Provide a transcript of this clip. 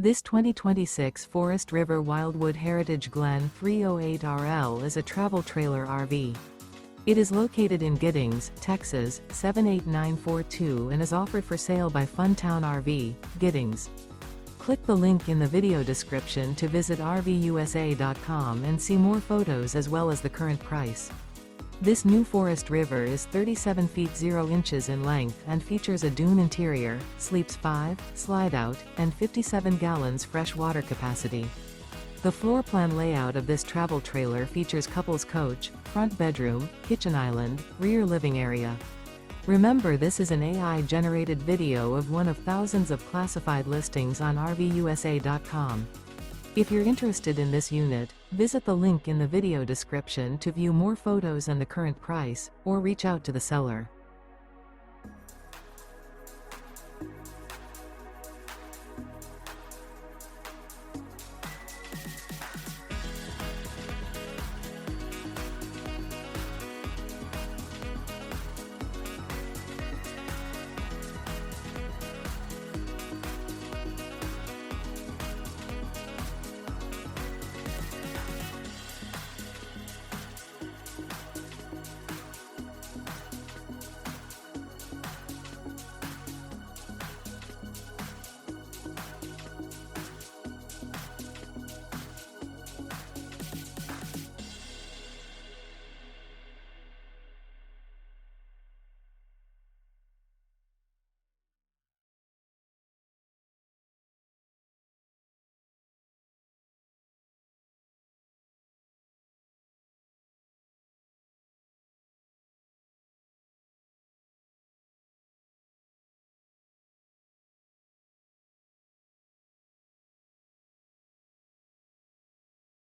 This 2026 Forest River Wildwood Heritage Glen 308RL is a travel trailer RV. It is located in Giddings, Texas, 78942 and is offered for sale by Funtown RV, Giddings. Click the link in the video description to visit RVUSA.com and see more photos as well as the current price. This new Forest River is 37 feet 0 inches in length and features a dune interior, sleeps 5, slide-out, and 57 gallons fresh water capacity. The floor plan layout of this travel trailer features couples coach, front bedroom, kitchen island, rear living area. Remember, this is an AI-generated video of one of thousands of classified listings on RVUSA.com. If you're interested in this unit, visit the link in the video description to view more photos and the current price, or reach out to the seller.